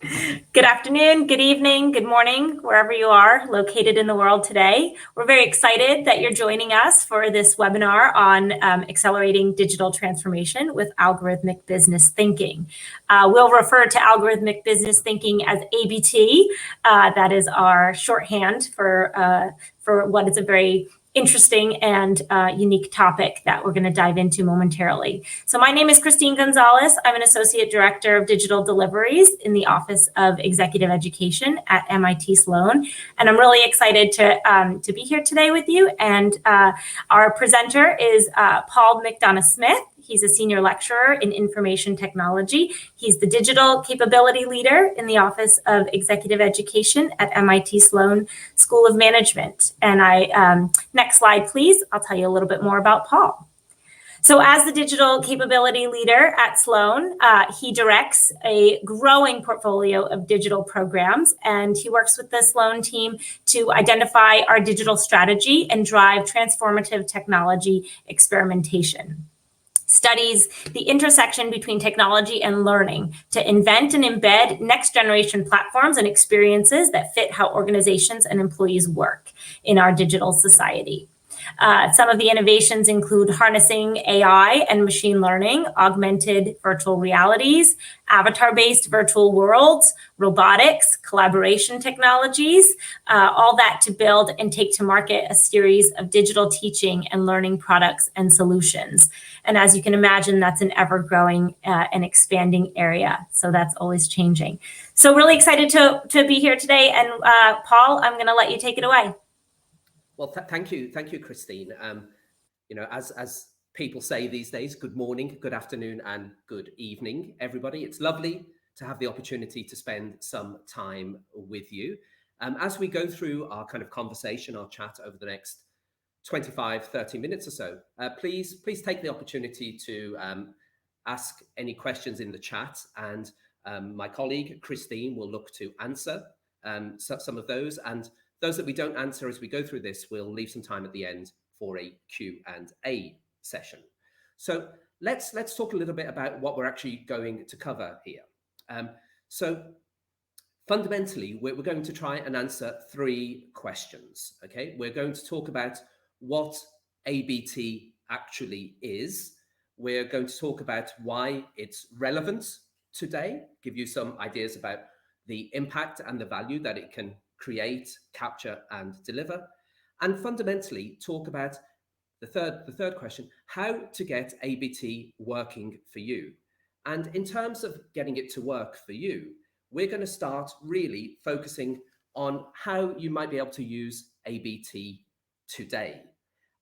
Good afternoon, good evening, good morning, wherever you are located in the world today. We're very excited that you're joining us for this webinar on accelerating digital transformation with algorithmic business thinking. We'll refer to algorithmic business thinking as ABT. That is our shorthand for what is a very interesting and unique topic that we're going to dive into momentarily. So my name is Christine Gonzalez. I'm an Associate Director of Digital Deliveries in the Office of Executive Education at MIT Sloan. And I'm really excited to be here today with you. And our presenter is Paul McDonagh-Smith. He's a senior lecturer in information technology. He's the digital capability leader in the Office of Executive Education at MIT Sloan School of Management. And next slide, please. I'll tell you a little bit more about Paul. So as the digital capability leader at Sloan, he directs a growing portfolio of digital programs, and he works with the Sloan team to identify our digital strategy and drive transformative technology experimentation. Studies the intersection between technology and learning to invent and embed next generation platforms and experiences that fit how organizations and employees work in our digital society. Some of the innovations include harnessing AI and machine learning, augmented virtual realities, avatar-based virtual worlds, robotics, collaboration technologies, all that to build and take to market a series of digital teaching and learning products and solutions. And as you can imagine, that's an ever-growing and expanding area. So that's always changing. So really excited to be here today. And Paul, I'm going to let you take it away. Well, thank you, Christine. As people say these days, good morning, good afternoon, and good evening, everybody. It's lovely to have the opportunity to spend some time with you. As we go through our kind of conversation, our chat over the next 25, 30 minutes or so, please take the opportunity to ask any questions in the chat, and my colleague Christine will look to answer some of those, and those that we don't answer as we go through this, we'll leave some time at the end for a Q&A session. So let's talk a little bit about what we're actually going to cover here. So fundamentally, we're going to try and answer three questions. Okay, we're going to talk about what ABT actually is. We're going to talk about why it's relevant today, give you some ideas about the impact and the value that it can create, capture, and deliver, and fundamentally talk about the third question: how to get ABT working for you. And in terms of getting it to work for you, we're going to start really focusing on how you might be able to use ABT today.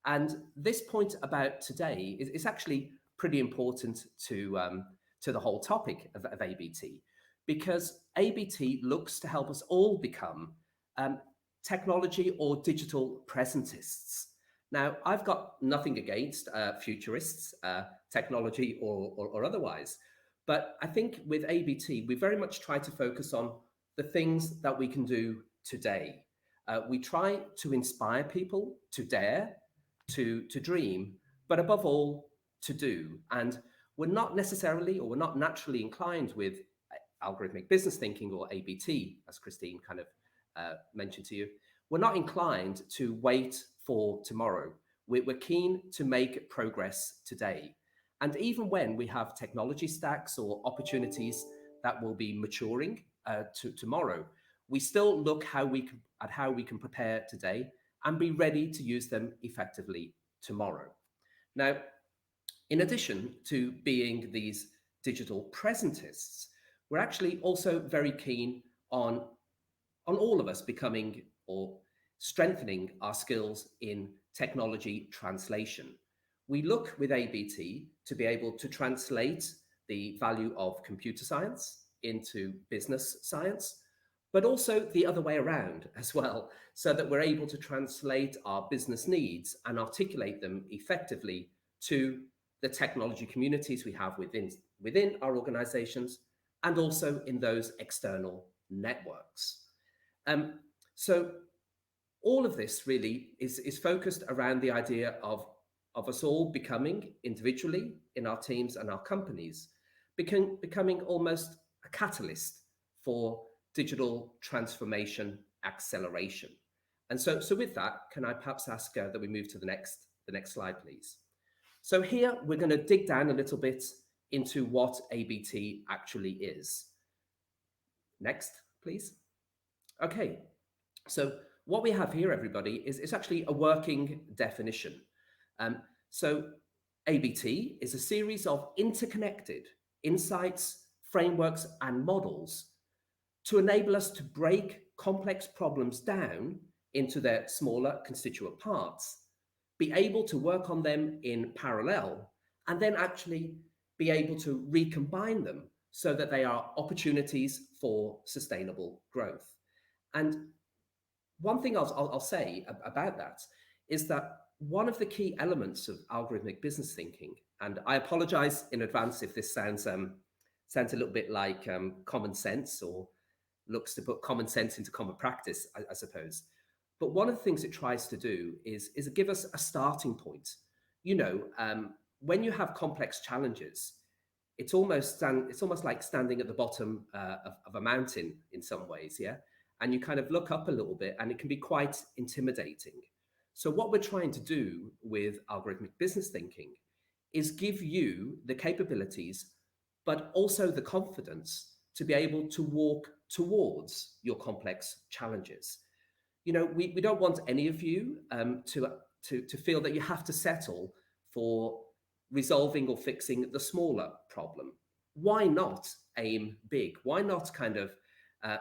And this point about today is actually pretty important to the whole topic of ABT, because ABT looks to help us all become technology or digital presentists. Now, I've got nothing against futurists, technology or otherwise, but I think with ABT, we very much try to focus on the things that we can do today. We try to inspire people to dare, to dream, but above all, to do. And we're not necessarily, or we're not naturally inclined with algorithmic business thinking, or ABT, as Christine kind of mentioned to you. We're not inclined to wait for tomorrow. We're keen to make progress today. And even when we have technology stacks or opportunities that will be maturing to tomorrow, we still look at how we can prepare today and be ready to use them effectively tomorrow. Now, in addition to being these digital presentists, we're actually also very keen on all of us becoming or strengthening our skills in technology translation. We look with ABT to be able to translate the value of computer science into business science, but also the other way around as well, so that we're able to translate our business needs and articulate them effectively to the technology communities we have within our organizations, and also in those external networks. So all of this really is focused around the idea of us all becoming individually in our teams and our companies, becoming almost a catalyst for digital transformation acceleration. And so with that, can I perhaps ask that we move to the next slide, please? So here we're going to dig down a little bit into what ABT actually is. Next, please. Okay, so what we have here, everybody, is actually a working definition. So ABT is a series of interconnected insights, frameworks, and models to enable us to break complex problems down into their smaller constituent parts, be able to work on them in parallel, and then actually be able to recombine them so that they are opportunities for sustainable growth. And one thing I'll say about that is that one of the key elements of algorithmic business thinking, and I apologize in advance if this sounds a little bit like common sense, or looks to put common sense into common practice, I suppose. But one of the things it tries to do is give us a starting point. You know, when you have complex challenges, it's almost like standing at the bottom of a mountain in some ways, yeah? And you kind of look up a little bit and it can be quite intimidating. So what we're trying to do with algorithmic business thinking is give you the capabilities, but also the confidence to be able to walk towards your complex challenges. You know, we don't want any of you to feel that you have to settle for resolving or fixing the smaller problem. Why not aim big? Why not kind of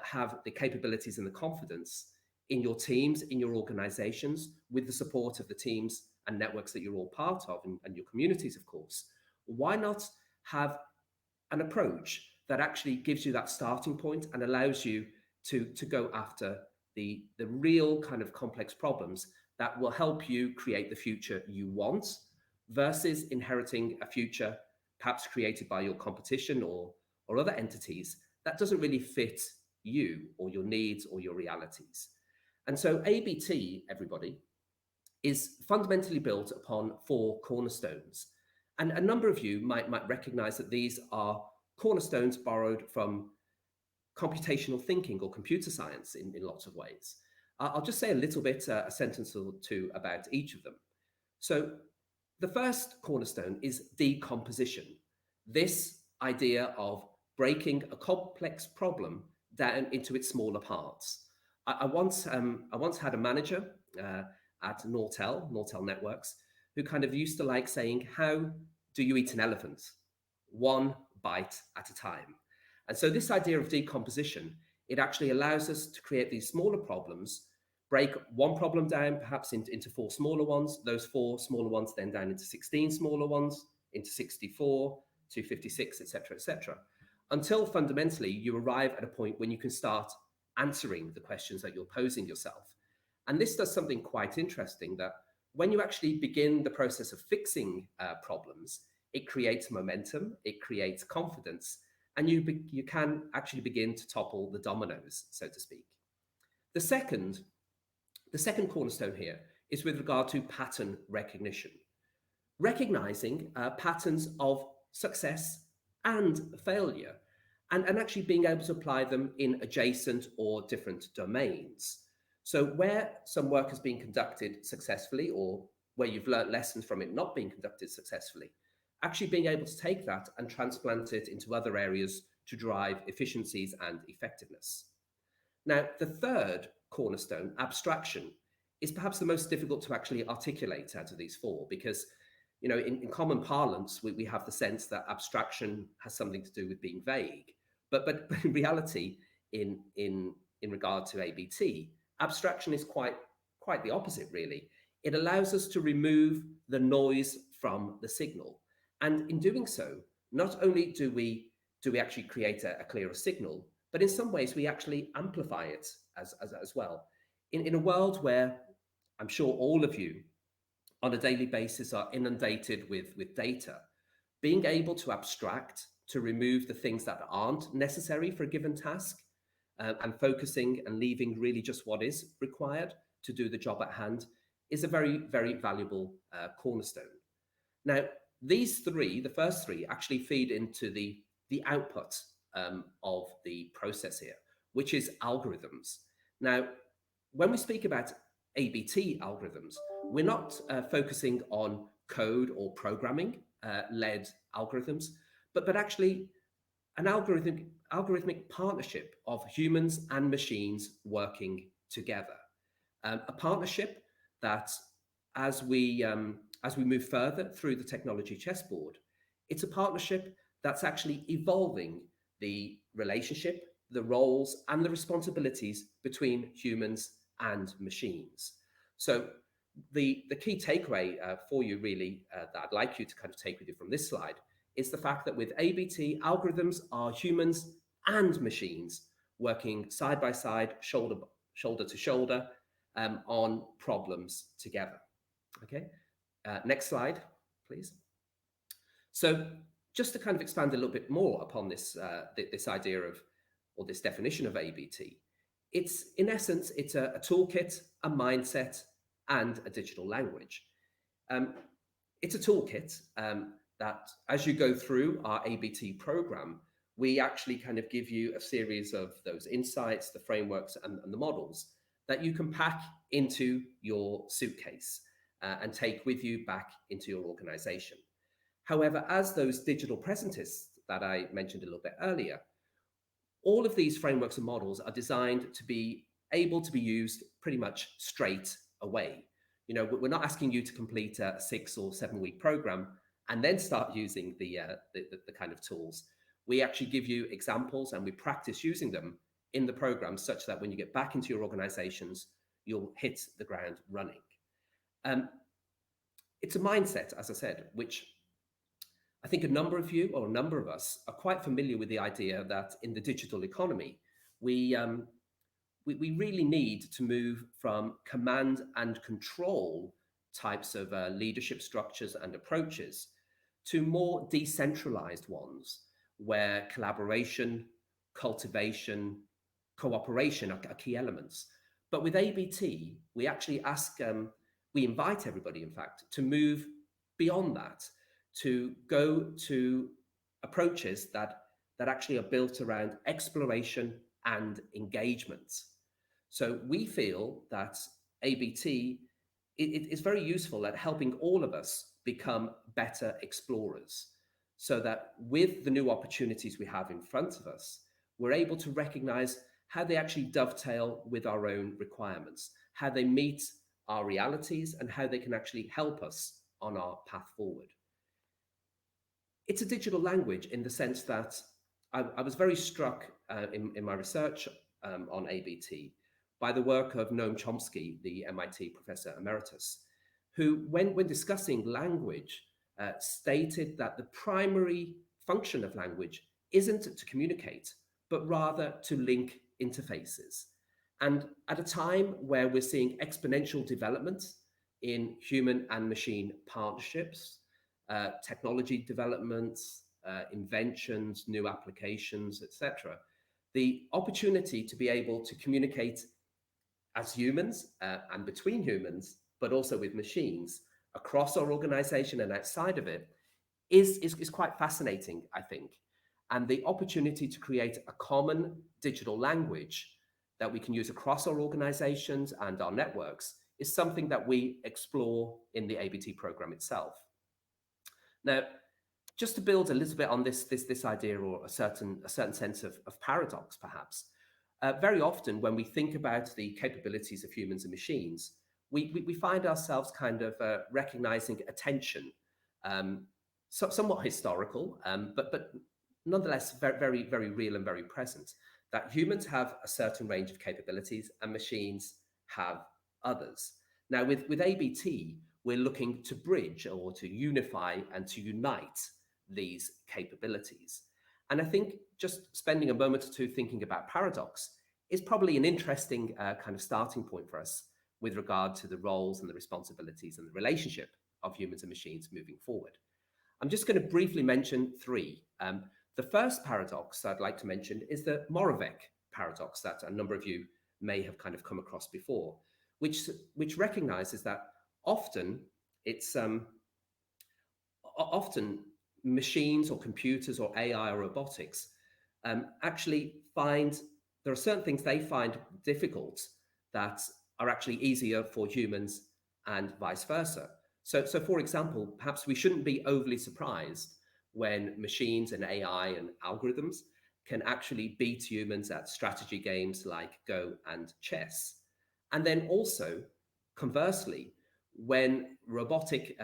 have the capabilities and the confidence in your teams, in your organizations, with the support of the teams and networks that you're all part of, and your communities, of course? Why not have an approach that actually gives you that starting point and allows you to go after the real kind of complex problems that will help you create the future you want, versus inheriting a future perhaps created by your competition or other entities that doesn't really fit you or your needs or your realities. And so ABT, everybody, is fundamentally built upon 4 cornerstones. And a number of you might recognize that these are cornerstones borrowed from computational thinking or computer science in lots of ways. I'll just say a little bit, a sentence or two about each of them. So the first cornerstone is decomposition. This idea of breaking a complex problem down into its smaller parts. I once had a manager at Nortel Networks, who kind of used to like saying, how do you eat an elephant? One bite at a time. And so this idea of decomposition, it actually allows us to create these smaller problems, break one problem down perhaps into 4 smaller ones, those 4 smaller ones then down into 16 smaller ones, into 64, 256, etc., until fundamentally you arrive at a point when you can start answering the questions that you're posing yourself. And this does something quite interesting, that when you actually begin the process of fixing problems, it creates momentum, it creates confidence, and you can actually begin to topple the dominoes, so to speak. The second cornerstone here is with regard to pattern recognition. Recognizing patterns of success and failure, and actually being able to apply them in adjacent or different domains. So where some work has been conducted successfully, or where you've learned lessons from it not being conducted successfully, actually being able to take that and transplant it into other areas to drive efficiencies and effectiveness. Now, the third cornerstone, abstraction, is perhaps the most difficult to actually articulate out of these 4, because, you know, in common parlance, we have the sense that abstraction has something to do with being vague. But in reality, in regard to ABT, abstraction is quite the opposite, really. It allows us to remove the noise from the signal. And in doing so, not only do we actually create a clearer signal, but in some ways we actually amplify it as well. In a world where I'm sure all of you on a daily basis are inundated with data, being able to abstract, to remove the things that aren't necessary for a given task, and focusing and leaving really just what is required to do the job at hand, is a very, very valuable cornerstone. Now, these 3, the first 3, actually feed into the output of the process here, which is algorithms. Now, when we speak about ABT algorithms, we're not focusing on code or programming led algorithms, but actually an algorithmic partnership of humans and machines working together. A partnership that, as we move further through the technology chessboard, it's a partnership that's actually evolving the relationship, the roles, and the responsibilities between humans and machines. So the key takeaway for you really that I'd like you to kind of take with you from this slide is the fact that with ABT, algorithms are humans and machines working side by side, shoulder to shoulder, on problems together. Okay, next slide, please. So just to kind of expand a little bit more upon this, this idea of, or this definition of ABT, it's in essence, it's a toolkit, a mindset, and a digital language. It's a toolkit that as you go through our ABT program, we actually kind of give you a series of those insights, the frameworks, and the models that you can pack into your suitcase and take with you back into your organization. However, as those digital presentists that I mentioned a little bit earlier, all of these frameworks and models are designed to be able to be used pretty much straight away. You know, we're not asking you to complete a 6 or 7 week program and then start using the kind of tools. We actually give you examples and we practice using them in the program such that when you get back into your organizations, you'll hit the ground running. It's a mindset, as I said, which I think a number of you or a number of us are quite familiar with the idea that in the digital economy, we really need to move from command and control types of leadership structures and approaches to more decentralized ones where collaboration, cultivation, cooperation are key elements. But with ABT, we actually we invite everybody, in fact, to move beyond that, to go to approaches that actually are built around exploration and engagement. So we feel that ABT is very useful at helping all of us become better explorers, so that with the new opportunities we have in front of us, we're able to recognize how they actually dovetail with our own requirements, how they meet our realities, and how they can actually help us on our path forward. It's a digital language in the sense that I was very struck in my research on ABT by the work of Noam Chomsky, the MIT professor emeritus, who, when discussing language, stated that the primary function of language isn't to communicate, but rather to link interfaces. And at a time where we're seeing exponential development in human and machine partnerships, technology developments, inventions, new applications, etc., the opportunity to be able to communicate as humans and between humans, but also with machines across our organization and outside of it is quite fascinating, I think. And the opportunity to create a common digital language that we can use across our organizations and our networks is something that we explore in the ABT program itself. Now, just to build a little bit on this idea, or a certain sense of paradox, perhaps, very often when we think about the capabilities of humans and machines, we find ourselves kind of recognizing a tension, somewhat historical, but nonetheless very, very real and very present, that humans have a certain range of capabilities and machines have others. Now, with ABT, we're looking to bridge or to unify and to unite these capabilities. And I think just spending a moment or two thinking about paradox is probably an interesting kind of starting point for us with regard to the roles and the responsibilities and the relationship of humans and machines moving forward. I'm just going to briefly mention 3. The first paradox I'd like to mention is the Moravec paradox that a number of you may have kind of come across before, which recognizes that often it's often machines or computers or AI or robotics actually find there are certain things they find difficult that are actually easier for humans and vice versa. So for example, perhaps we shouldn't be overly surprised when machines and AI and algorithms can actually beat humans at strategy games like Go and chess. And then also, conversely, when robotic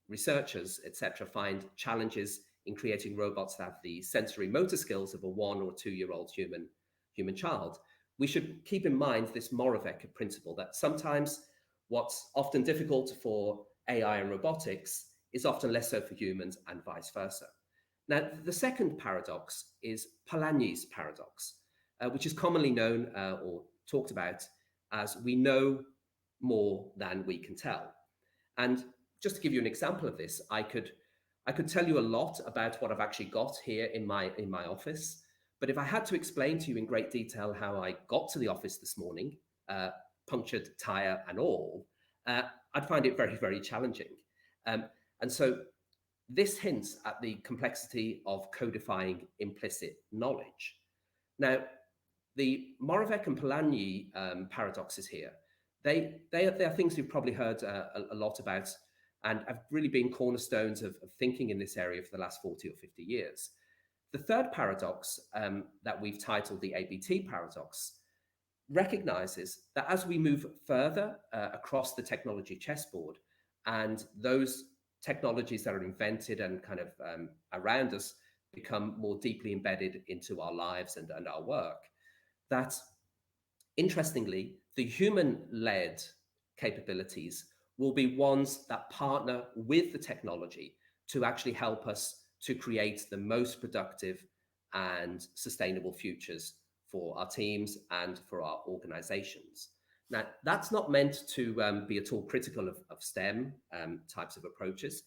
researchers, etc., find challenges in creating robots that have the sensory motor skills of a 1 or 2-year-old human child, we should keep in mind this Moravec principle that sometimes what's often difficult for AI and robotics is often less so for humans and vice versa. Now, the second paradox is Polanyi's paradox, which is commonly known or talked about as we know more than we can tell. And just to give you an example of this, I could tell you a lot about what I've actually got here in my office. But if I had to explain to you in great detail how I got to the office this morning, punctured tire and all, I'd find it very, very challenging. And so this hints at the complexity of codifying implicit knowledge. Now, the Moravec and Polanyi paradoxes here, they are things you've probably heard a lot about and have really been cornerstones of thinking in this area for the last 40 or 50 years. The third paradox that we've titled the ABT paradox recognizes that as we move further across the technology chessboard and those technologies that are invented and kind of around us become more deeply embedded into our lives and our work, that interestingly, the human-led capabilities will be ones that partner with the technology to actually help us to create the most productive and sustainable futures for our teams and for our organizations. Now, that's not meant to be at all critical of STEM types of approaches.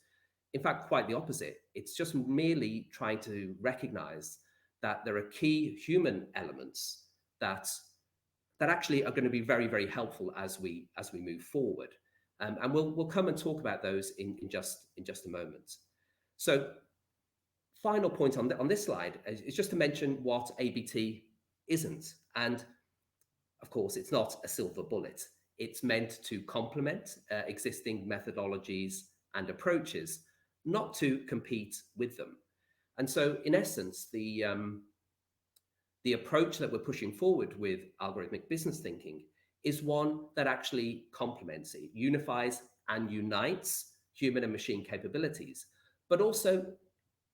In fact, quite the opposite. It's just merely trying to recognize that there are key human elements that actually are going to be very, very helpful as we move forward. And we'll come and talk about those in just a moment. So final point on this slide is just to mention what ABT isn't. And of course, it's not a silver bullet. It's meant to complement existing methodologies and approaches, not to compete with them. And so in essence, the approach that we're pushing forward with algorithmic business thinking is one that actually complements it, unifies and unites human and machine capabilities, but also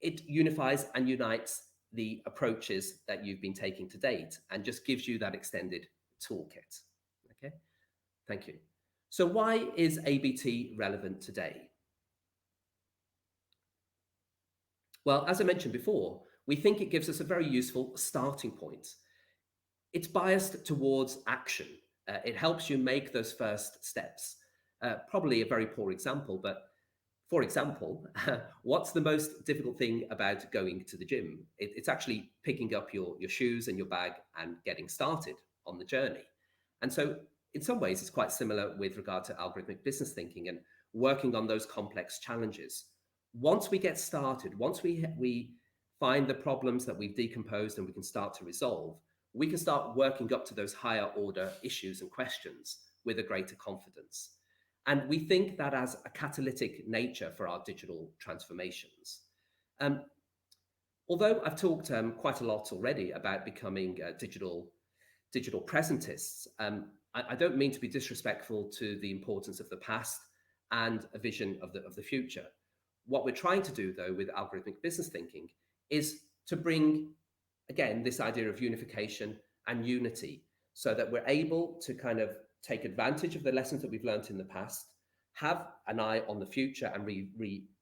it unifies and unites the approaches that you've been taking to date and just gives you that extended toolkit. Okay, thank you. So why is ABT relevant today? Well, as I mentioned before, we think it gives us a very useful starting point. It's biased towards action. It helps you make those first steps. Probably a very poor example, but for example, what's the most difficult thing about going to the gym? It's actually picking up your shoes and your bag and getting started on the journey. And so in some ways, it's quite similar with regard to algorithmic business thinking and working on those complex challenges. Once we get started, once we find the problems that we've decomposed and we can start to resolve, we can start working up to those higher order issues and questions with a greater confidence. And we think that as a catalytic nature for our digital transformations. Although I've talked quite a lot already about becoming digital presentists, I don't mean to be disrespectful to the importance of the past and a vision of the future. What we're trying to do, though, with algorithmic business thinking is to bring, again, this idea of unification and unity so that we're able to kind of take advantage of the lessons that we've learned in the past, have an eye on the future and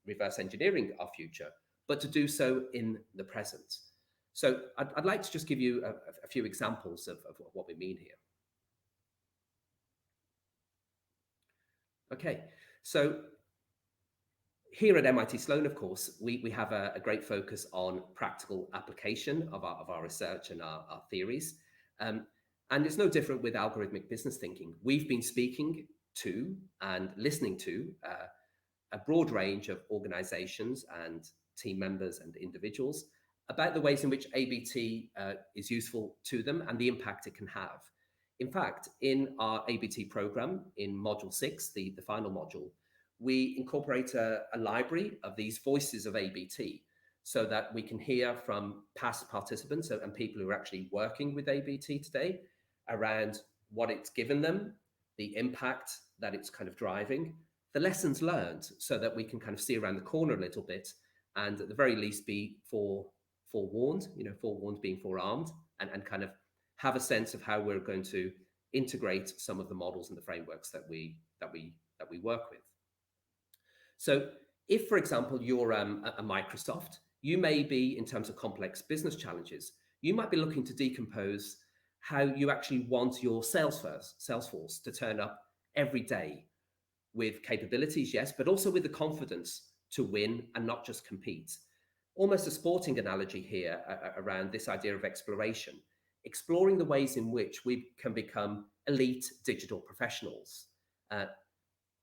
reverse engineering our future, but to do so in the present. So I'd like to just give you a few examples of what we mean here. Okay, so here at MIT Sloan, of course, we have a great focus on practical application of our research and our theories. And it's no different with algorithmic business thinking. We've been speaking to and listening to a broad range of organizations and team members and individuals about the ways in which ABT is useful to them and the impact it can have. In fact, in our ABT program, in Module 6, the final module, we incorporate a library of these voices of ABT so that we can hear from past participants and people who are actually working with ABT today around what it's given them, the impact that it's kind of driving, the lessons learned, so that we can kind of see around the corner a little bit and at the very least be forewarned, forewarned being forearmed, and kind of have a sense of how we're going to integrate some of the models and the frameworks that we work with. So if, for example, you're a Microsoft, you may be, in terms of complex business challenges, you might be looking to decompose how you actually want your Salesforce to turn up every day with capabilities, yes, but also with the confidence to win and not just compete. Almost a sporting analogy here around this idea of exploration, exploring the ways in which we can become elite digital professionals.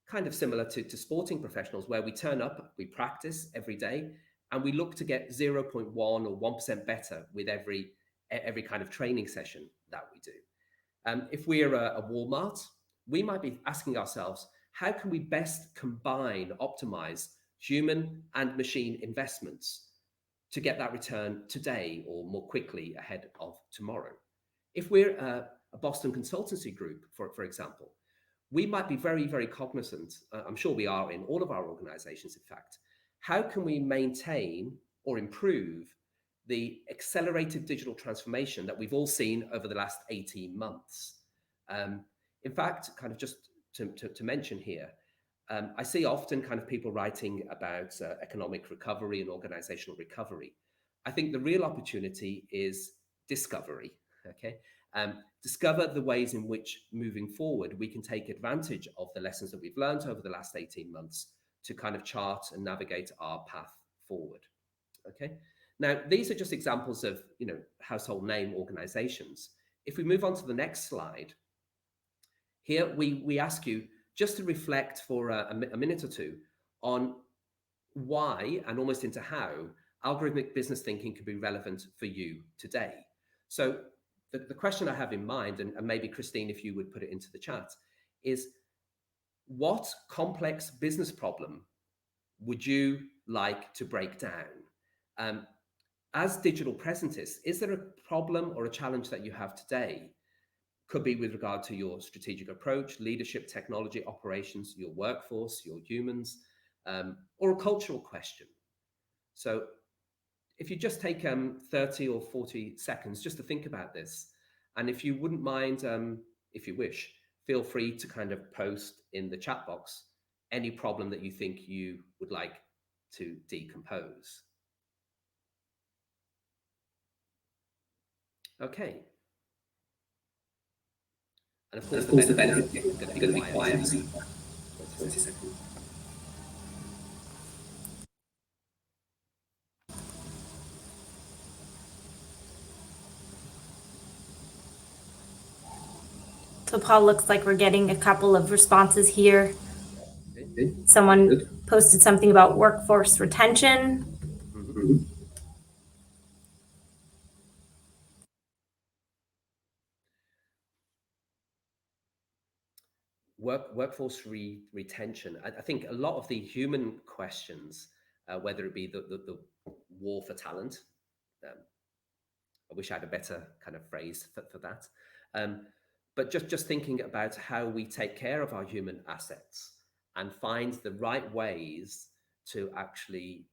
Kind of similar to sporting professionals, where we turn up, we practice every day, and we look to get 0.1 or 1% better with every kind of training session that we do. If we're a Walmart, we might be asking ourselves, how can we best combine, optimize human and machine investments to get that return today or more quickly ahead of tomorrow? If we're a Boston consultancy group, for example, we might be very, very cognizant, I'm sure we are in all of our organizations, in fact, how can we maintain or improve the accelerated digital transformation that we've all seen over the last 18 months? In fact, kind of just to mention here, I see often kind of people writing about economic recovery and organizational recovery. I think the real opportunity is discovery, okay? Discover the ways in which, moving forward, we can take advantage of the lessons that we've learned over the last 18 months to kind of chart and navigate our path forward, okay? Now, these are just examples of, household name organizations. If we move on to the next slide, here we ask you just to reflect for a minute or two on why and almost into how algorithmic business thinking could be relevant for you today. So the question I have in mind, and maybe Christine, if you would put it into the chat, is what complex business problem would you like to break down? As digital presentists, is there a problem or a challenge that you have today? Could be with regard to your strategic approach, leadership, technology, operations, your workforce, your humans, or a cultural question. So if you just take 30 or 40 seconds just to think about this, and if you wouldn't mind, if you wish, feel free to kind of post in the chat box any problem that you think you would like to decompose. Okay. And of course, the benefit is going to be quiet. 20 seconds. So Paul, looks like we're getting a couple of responses here. Okay. Someone posted something about workforce retention. Mm-hmm. Workforce retention. I think a lot of the human questions, whether it be the war for talent, I wish I had a better kind of phrase for that, but just thinking about how we take care of our human assets and find the right ways to actually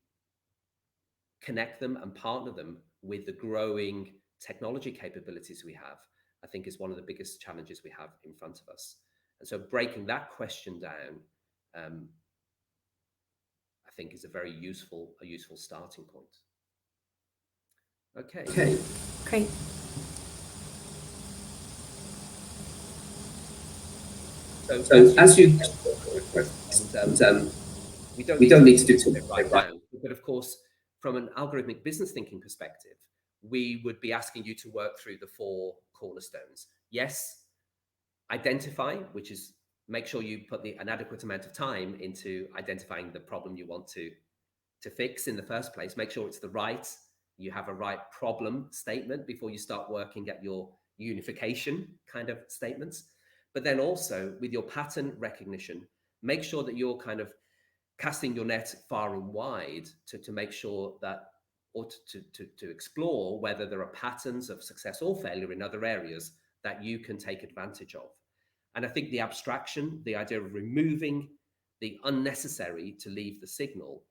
connect them and partner them with the growing technology capabilities we have, I think is one of the biggest challenges we have in front of us. And so breaking that question down, I think is a very useful starting point. Okay. Great. So as you we don't need to do it right now, but of course, from an algorithmic business thinking perspective, we would be asking you to work through the 4 cornerstones. Yes, identify, which is make sure you put an adequate amount of time into identifying the problem you want to fix in the first place. Make sure it's the right you have a right problem statement before you start working at your unification kind of statements. But then also with your pattern recognition, make sure that you're kind of casting your net far and wide to make sure that, or to explore whether there are patterns of success or failure in other areas that you can take advantage of. And I think the abstraction, the idea of removing the unnecessary to leave the signal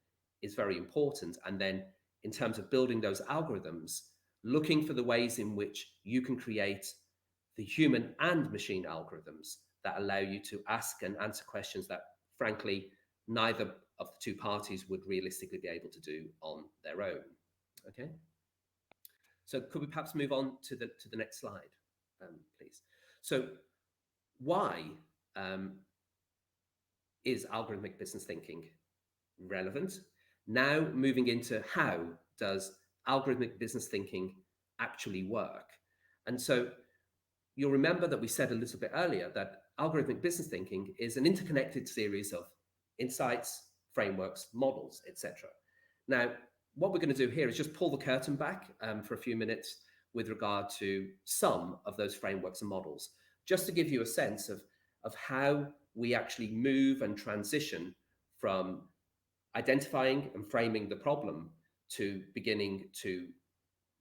is very important. And then in terms of building those algorithms, looking for the ways in which you can create the human and machine algorithms that allow you to ask and answer questions that, frankly, neither of the two parties would realistically be able to do on their own. Okay. So could we perhaps move on to the next slide, please? So why is algorithmic business thinking relevant? Now moving into how does algorithmic business thinking actually work? And so you'll remember that we said a little bit earlier that algorithmic business thinking is an interconnected series of insights, frameworks, models, etc. Now, what we're going to do here is just pull the curtain back for a few minutes with regard to some of those frameworks and models, just to give you a sense of how we actually move and transition from identifying and framing the problem to beginning to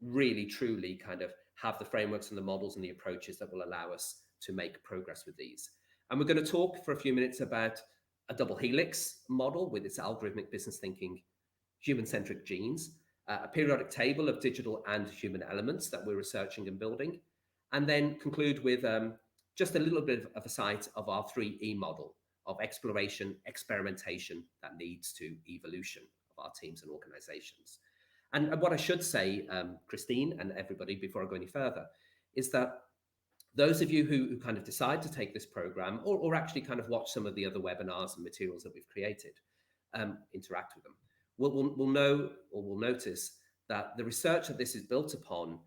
really truly kind of have the frameworks and the models and the approaches that will allow us to make progress with these. And we're going to talk for a few minutes about a double helix model with its algorithmic business thinking, human-centric genes, a periodic table of digital and human elements that we're researching and building, and then conclude with just a little bit of a sight of our 3E model of exploration, experimentation that leads to evolution of our teams and organizations. And what I should say, Christine and everybody, before I go any further, is that those of you who kind of decide to take this program or actually kind of watch some of the other webinars and materials that we've created, interact with them, will know or will notice that the research that this is built upon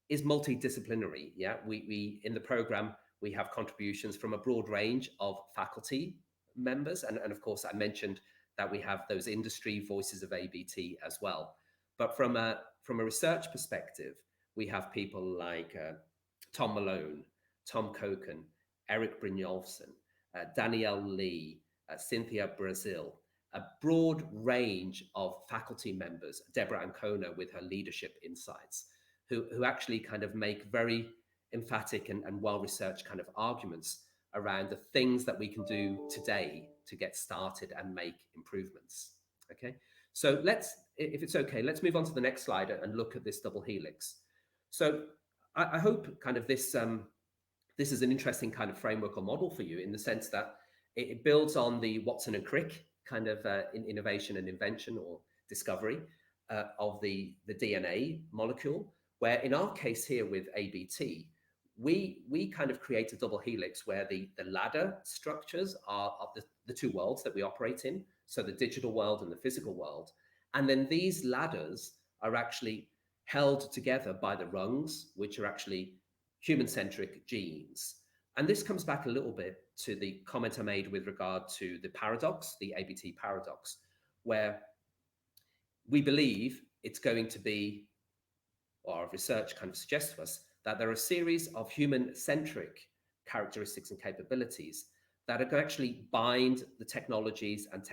is multidisciplinary. Yeah, we in the program, we have contributions from a broad range of faculty members. And of course, I mentioned that we have those industry voices of ABT as well. But from a research perspective, we have people like Tom Malone, Tom Koken, Eric Brynjolfsson, Danielle Lee, Cynthia Brazil, a broad range of faculty members, Deborah Ancona with her leadership insights, who actually kind of make very emphatic and well-researched kind of arguments around the things that we can do today to get started and make improvements. Okay. So if it's okay, let's move on to the next slide and look at this double helix. So I hope kind of this is an interesting kind of framework or model for you in the sense that it builds on the Watson and Crick kind of innovation and invention or discovery of the DNA molecule, where in our case here with ABT, we kind of create a double helix where the ladder structures are of the two worlds that we operate in, so the digital world and the physical world. And then these ladders are actually held together by the rungs, which are actually human-centric genes. And this comes back a little bit to the comment I made with regard to the paradox, the ABT paradox, where we believe it's going to be, or our research kind of suggests to us, that there are a series of human-centric characteristics and capabilities that are going to actually bind the technologies and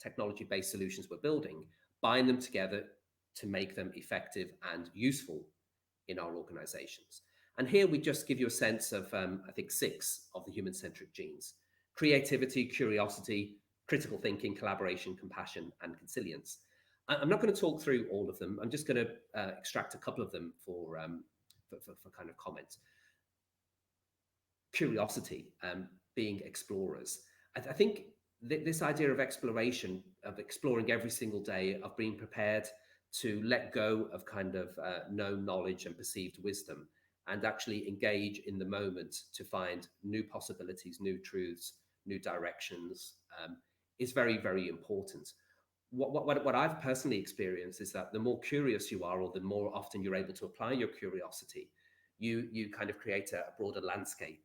technology-based solutions we're building, bind them together to make them effective and useful in our organizations. And here we just give you a sense of, I think, 6 of the human-centric genes: creativity, curiosity, critical thinking, collaboration, compassion, and consilience. I'm not going to talk through all of them. I'm just going to extract a couple of them for kind of comment. Curiosity, being explorers. I think this idea of exploration, of exploring every single day, of being prepared to let go of kind of known knowledge and perceived wisdom, and actually engage in the moment to find new possibilities, new truths, new directions, is very, very important. What I've personally experienced is that the more curious you are, or the more often you're able to apply your curiosity, you kind of create a broader landscape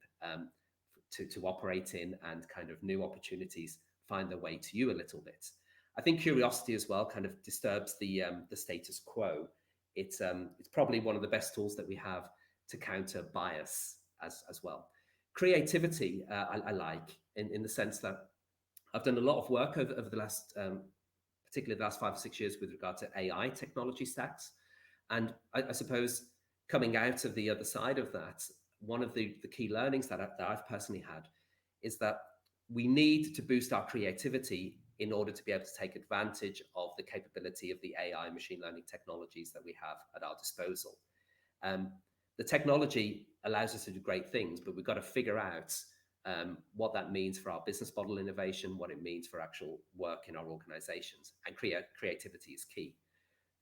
to operate in, and kind of new opportunities find their way to you a little bit. I think curiosity as well kind of disturbs the status quo it's probably one of the best tools that we have to counter bias as well. Creativity, I like in the sense that I've done a lot of work over the last, particularly the last 5 or 6 years with regard to AI technology stacks. And I suppose coming out of the other side of that, one of the key learnings that I've personally had is that we need to boost our creativity in order to be able to take advantage of the capability of the AI machine learning technologies that we have at our disposal. The technology allows us to do great things, but we've got to figure out what that means for our business model innovation, what it means for actual work in our organizations, and creativity is key.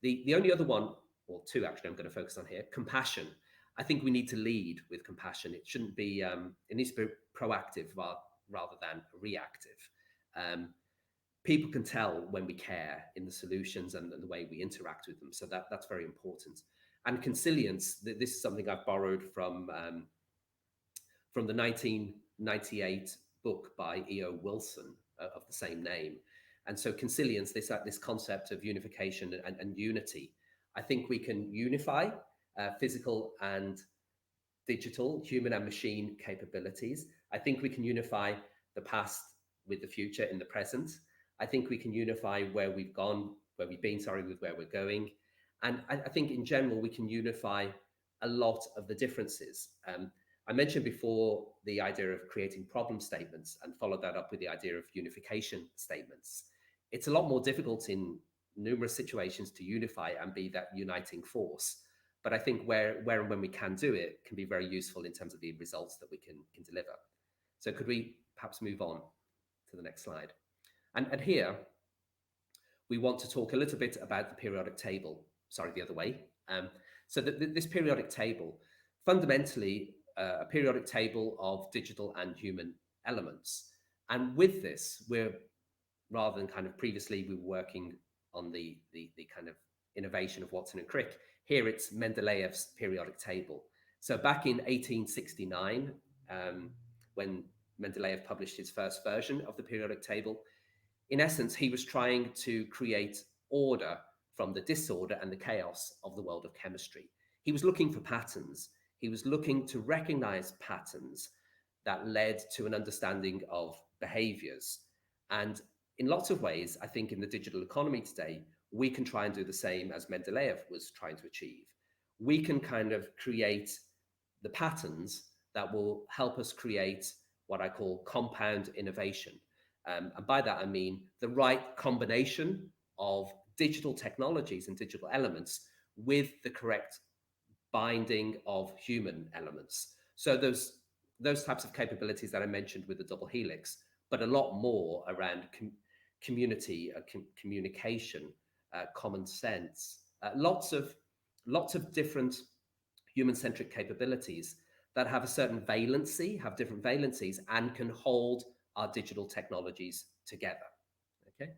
The only other one, or two actually, I'm going to focus on here, compassion. I think we need to lead with compassion. It shouldn't be, it needs to be proactive rather than reactive. People can tell when we care in the solutions and the way we interact with them. So that's very important. And consilience, this is something I've borrowed from the 1998 book by E.O. Wilson of the same name. And so consilience, this concept of unification and unity, I think we can unify physical and digital, human and machine capabilities. I think we can unify the past with the future in the present. I think we can unify where we've been, with where we're going. And I think in general, we can unify a lot of the differences. I mentioned before the idea of creating problem statements and followed that up with the idea of unification statements. It's a lot more difficult in numerous situations to unify and be that uniting force. But I think where and when we can do it can be very useful in terms of the results that we can deliver. So could we perhaps move on to the next slide? And here, we want to talk a little bit about the periodic table. Sorry, the other way. So this periodic table, fundamentally, a periodic table of digital and human elements. And with this, we're, rather than kind of previously, we were working on the kind of innovation of Watson and Crick. Here it's Mendeleev's periodic table. So back in 1869, when Mendeleev published his first version of the periodic table, in essence, he was trying to create order from the disorder and the chaos of the world of chemistry. He was looking for patterns. He was looking to recognize patterns that led to an understanding of behaviors. And in lots of ways, I think in the digital economy today, we can try and do the same as Mendeleev was trying to achieve. We can kind of create the patterns that will help us create what I call compound innovation. And by that, I mean the right combination of digital technologies and digital elements with the correct binding of human elements. So those types of capabilities that I mentioned with the double helix, but a lot more around community, communication, common sense, lots of different human-centric capabilities that have a certain valency, have different valencies, and can hold our digital technologies together. Okay.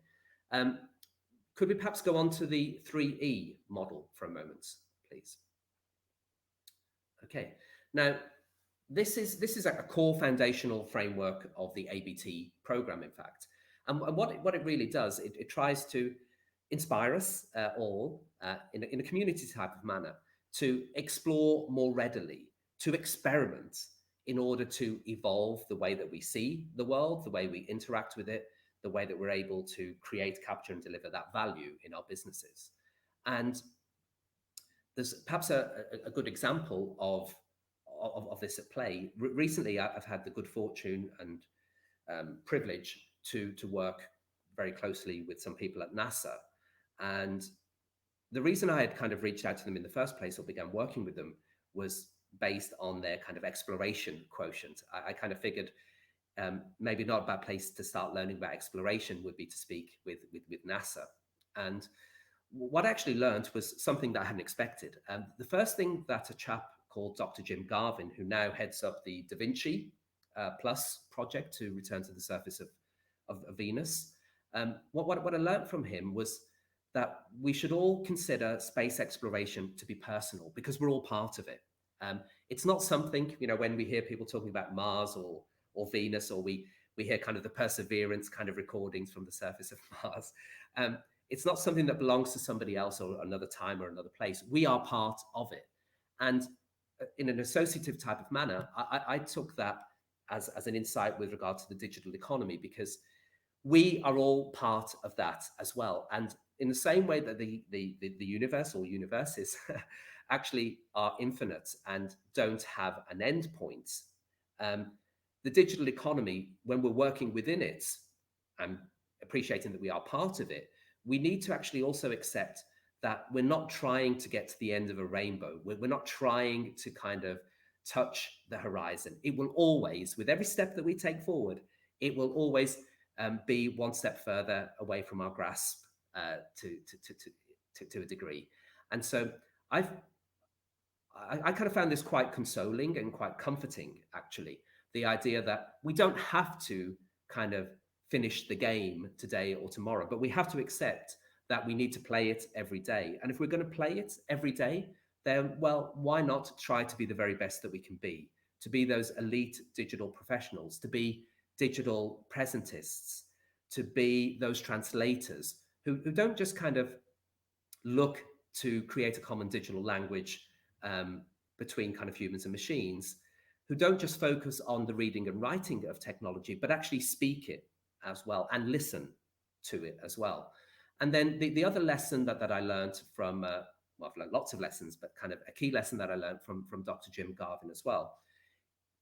Could we perhaps go on to the 3E model for a moment, please? Okay. Now, this is a core foundational framework of the ABT program, in fact. And what it really does, it tries to inspire us all in a community type of manner to explore more readily, to experiment in order to evolve the way that we see the world, the way we interact with it, the way that we're able to create, capture, and deliver that value in our businesses. And there's perhaps a good example of this at play. Recently, I've had the good fortune and privilege to work very closely with some people at NASA. And the reason I had kind of reached out to them in the first place or began working with them was based on their kind of exploration quotient. I kind of figured maybe not a bad place to start learning about exploration would be to speak with NASA. And what I actually learned was something that I hadn't expected. The first thing that a chap called Dr. Jim Garvin, who now heads up the Da Vinci Plus project to return to the surface of Venus, what I learned from him was that we should all consider space exploration to be personal because we're all part of it. It's not something, when we hear people talking about Mars or Venus, or we hear kind of the Perseverance kind of recordings from the surface of Mars. It's not something that belongs to somebody else or another time or another place. We are part of it. And in an associative type of manner, I took that as an insight with regard to the digital economy, because we are all part of that as well. And in the same way that the universe or universes actually are infinite and don't have an end point, the digital economy, when we're working within it and appreciating that we are part of it, we need to actually also accept that we're not trying to get to the end of a rainbow. We're not trying to kind of touch the horizon. It will always, with every step that we take forward, it will always be one step further away from our grasp to a degree. And so I kind of found this quite consoling and quite comforting, actually, the idea that we don't have to kind of finish the game today or tomorrow, but we have to accept that we need to play it every day. And if we're going to play it every day, then, well, why not try to be the very best that we can be, to be those elite digital professionals, to be digital presentists, to be those translators who don't just kind of look to create a common digital language between kind of humans and machines, who don't just focus on the reading and writing of technology, but actually speak it as well and listen to it as well. And then the other lesson that I learned from, well, I've learned lots of lessons, but kind of a key lesson that I learned from Dr. Jim Garvin as well,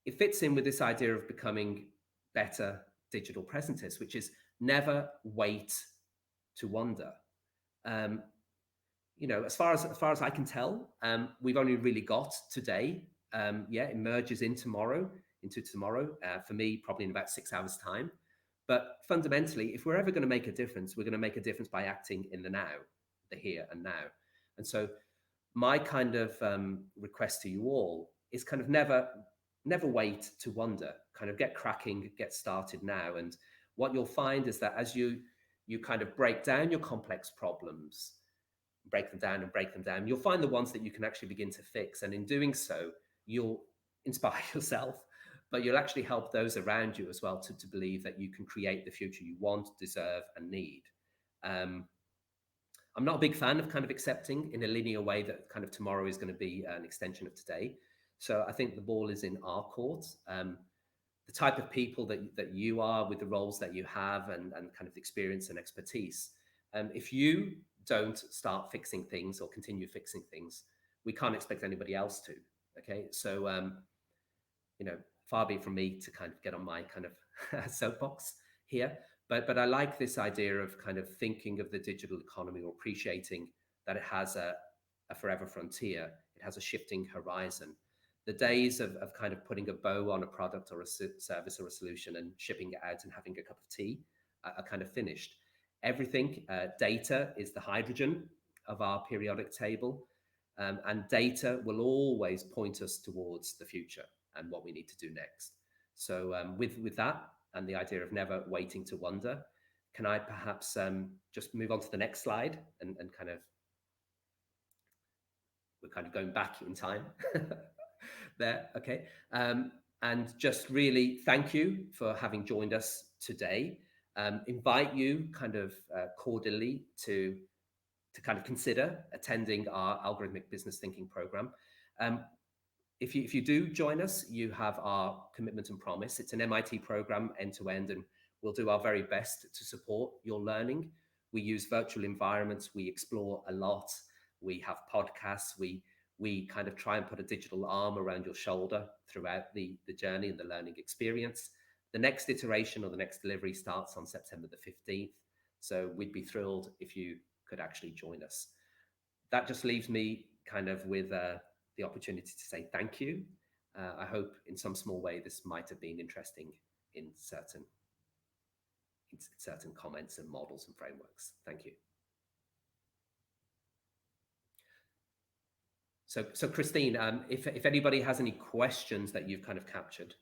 it fits in with this idea of becoming better digital presentists, which is never wait to wonder. You know, as far as I can tell, we've only really got today. It merges into tomorrow. For me, probably in about 6 hours' time. But fundamentally, if we're ever going to make a difference, we're going to make a difference by acting in the now, the here and now. And so, my kind of request to you all is kind of never wait to wonder. Kind of get cracking, get started now. And what you'll find is that as you kind of break down your complex problems, break them down, you'll find the ones that you can actually begin to fix. And in doing so, you'll inspire yourself, but you'll actually help those around you as well to believe that you can create the future you want, deserve, and need. I'm not a big fan of kind of accepting in a linear way that kind of tomorrow is going to be an extension of today. So I think the ball is in our court. The type of people that you are, with the roles that you have and kind of experience and expertise, if you don't start fixing things or continue fixing things, we can't expect anybody else to. Okay, so you know, far be it from me to kind of get on my kind of soapbox here, but I like this idea of kind of thinking of the digital economy, or appreciating that it has a forever frontier, it has a shifting horizon. The days of kind of putting a bow on a product or a service or a solution and shipping it out and having a cup of tea are kind of finished. Everything, data is the hydrogen of our periodic table, and data will always point us towards the future and what we need to do next. So with that and the idea of never waiting to wonder, can I perhaps just move on to the next slide and kind of, we're kind of going back in time there, okay? And just really thank you for having joined us today. Invite you kind of cordially to kind of consider attending our Algorithmic Business Thinking program. If you do join us, you have our commitment and promise. It's an MIT program end to end, and we'll do our very best to support your learning. We use virtual environments. We explore a lot. We have podcasts. We kind of try and put a digital arm around your shoulder throughout the journey and the learning experience. The next iteration or the next delivery starts on September the 15th. So we'd be thrilled if you could actually join us. That just leaves me kind of with the opportunity to say thank you. I hope in some small way this might have been interesting in certain comments and models and frameworks. Thank you. So Christine, if anybody has any questions that you've kind of captured.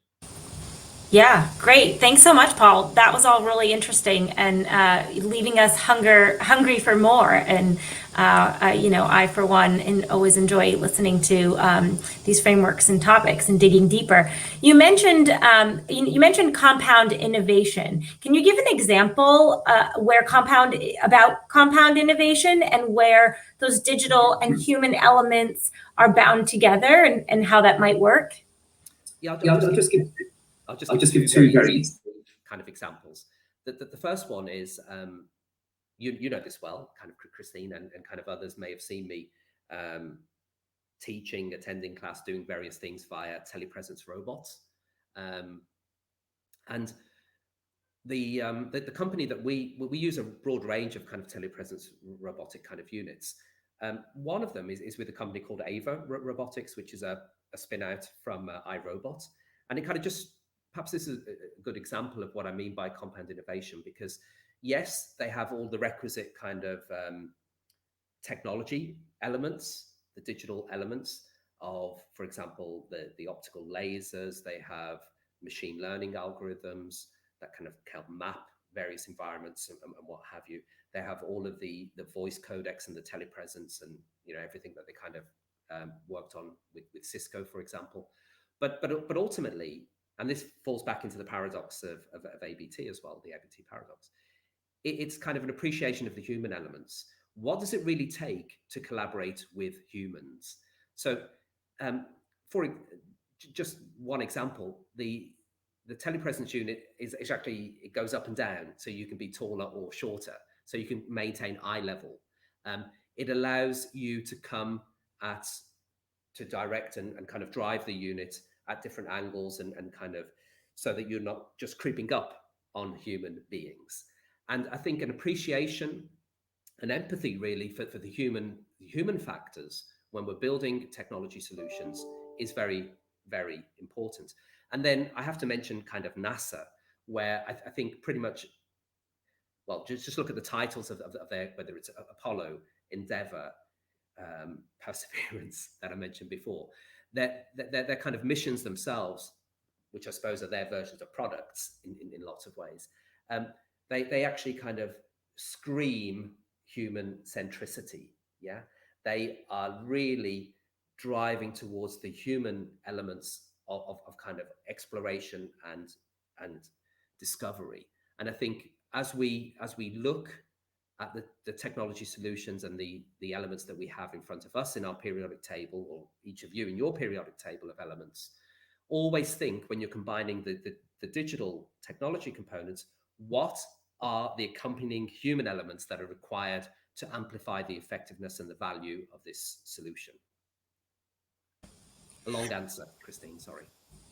Yeah, great. Thanks so much, Paul. That was all really interesting and leaving us hungry for more. And I for one, always enjoy listening to these frameworks and topics and digging deeper. You mentioned compound innovation. Can you give an example where about compound innovation and where those digital and human elements are bound together and how that might work? Yeah, I'll just I'll give just give two two very very kind of examples. The first one is you know this well, kind of Christine, and kind of others may have seen me teaching, attending class, doing various things via telepresence robots. And the company that we use a broad range of kind of telepresence robotic kind of units. One of them is with a company called Ava Robotics, which is a spin out from iRobot. And it kind of just, perhaps this is a good example of what I mean by compound innovation, because yes, they have all the requisite kind of technology elements, the digital elements of, for example, the optical lasers. They have machine learning algorithms that kind of help map various environments and what have you. They have all of the voice codecs and the telepresence and everything that they kind of worked on with Cisco, for example. But ultimately, and this falls back into the paradox of ABT as well, the ABT paradox. It's kind of an appreciation of the human elements. What does it really take to collaborate with humans? So, for just one example, the telepresence unit is actually, it goes up and down, so you can be taller or shorter, so you can maintain eye level. It allows you to come to direct and kind of drive the unit at different angles and kind of so that you're not just creeping up on human beings. And I think an appreciation and empathy really for the human factors when we're building technology solutions is very, very important. And then I have to mention kind of NASA, where I think pretty much, well, just look at the titles of their, whether it's Apollo, Endeavour, Perseverance that I mentioned before. They're kind of missions themselves, which I suppose are their versions of products in lots of ways. They actually kind of scream human centricity. Yeah, they are really driving towards the human elements of kind of exploration and discovery. And I think as we look at the technology solutions and the elements that we have in front of us in our periodic table, or each of you in your periodic table of elements, always think when you're combining the digital technology components, what are the accompanying human elements that are required to amplify the effectiveness and the value of this solution? A long answer, Christine, sorry.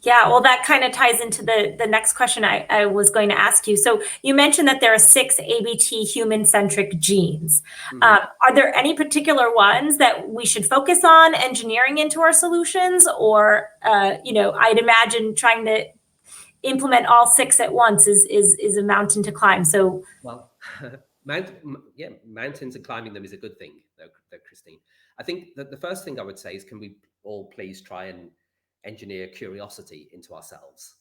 Yeah, well, that kind of ties into the next question I was going to ask you. So you mentioned that there are 6 ABT human-centric genes. Are there any particular ones that we should focus on engineering into our solutions? Or, I'd imagine trying to implement all 6 at once is a mountain to climb. So, well, mountains and climbing them is a good thing, though, Christine. I think that the first thing I would say is, can we all please try and engineer curiosity into ourselves,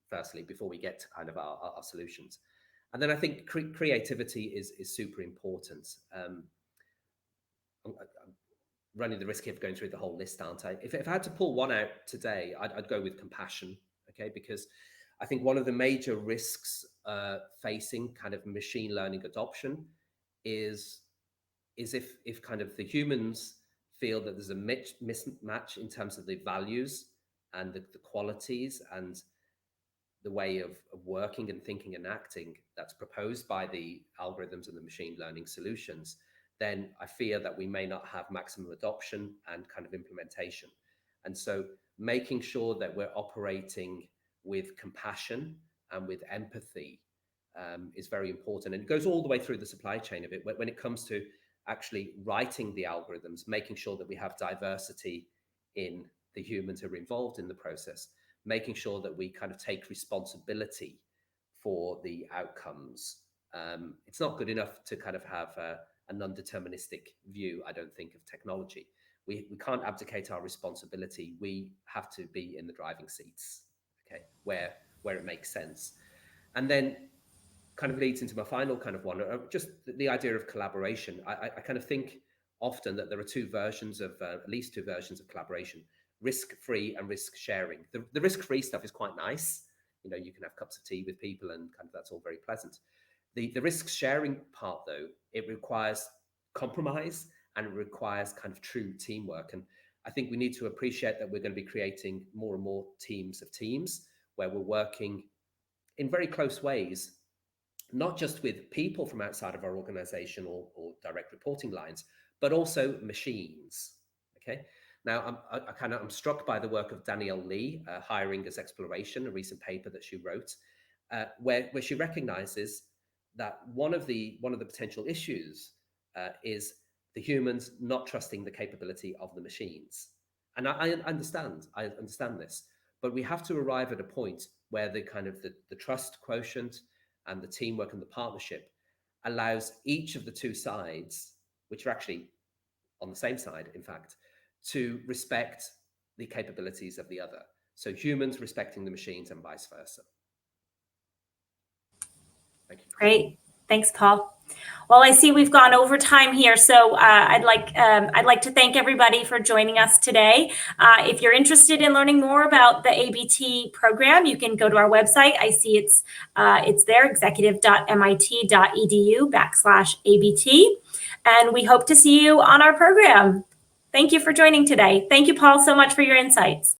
firstly, before we get to kind of our solutions. And then I think creativity is super important. I'm running the risk of going through the whole list, aren't I? If I had to pull one out today, I'd go with compassion, okay? Because I think one of the major risks facing kind of machine learning adoption is if kind of the humans feel that there's a mismatch in terms of the values and the qualities and the way of working and thinking and acting that's proposed by the algorithms and the machine learning solutions, then I fear that we may not have maximum adoption and kind of implementation. And so making sure that we're operating with compassion and with empathy is very important. And it goes all the way through the supply chain of it. When it comes to actually writing the algorithms, making sure that we have diversity in the humans who are involved in the process, making sure that we kind of take responsibility for the outcomes. It's not good enough to kind of have a non-deterministic view, I don't think, of technology. We can't abdicate our responsibility. We have to be in the driving seats, okay, where where it makes sense. And then kind of leads into my final kind of one, just the idea of collaboration. I kind of think often that there are two versions of, at least two versions of collaboration: risk-free and risk-sharing. The risk-free stuff is quite nice. You know, you can have cups of tea with people and kind of that's all very pleasant. The risk-sharing part, though, it requires compromise and it requires kind of true teamwork. And I think we need to appreciate that we're going to be creating more and more teams of teams where we're working in very close ways, not just with people from outside of our organization or direct reporting lines, but also machines. Okay. Now, I'm struck by the work of Danielle Lee, Hiring as Exploration, a recent paper that she wrote, where she recognizes that one of the potential issues is the humans not trusting the capability of the machines. And I understand this, but we have to arrive at a point where the kind of the trust quotient and the teamwork and the partnership allows each of the two sides, which are actually on the same side, in fact, to respect the capabilities of the other. So humans respecting the machines and vice versa. Thank you. Great. Thanks, Paul. Well, I see we've gone over time here, so I'd like to thank everybody for joining us today. If you're interested in learning more about the ABT program, you can go to our website. I see it's there, executive.mit.edu/ABT, and we hope to see you on our program. Thank you for joining today. Thank you, Paul, so much for your insights.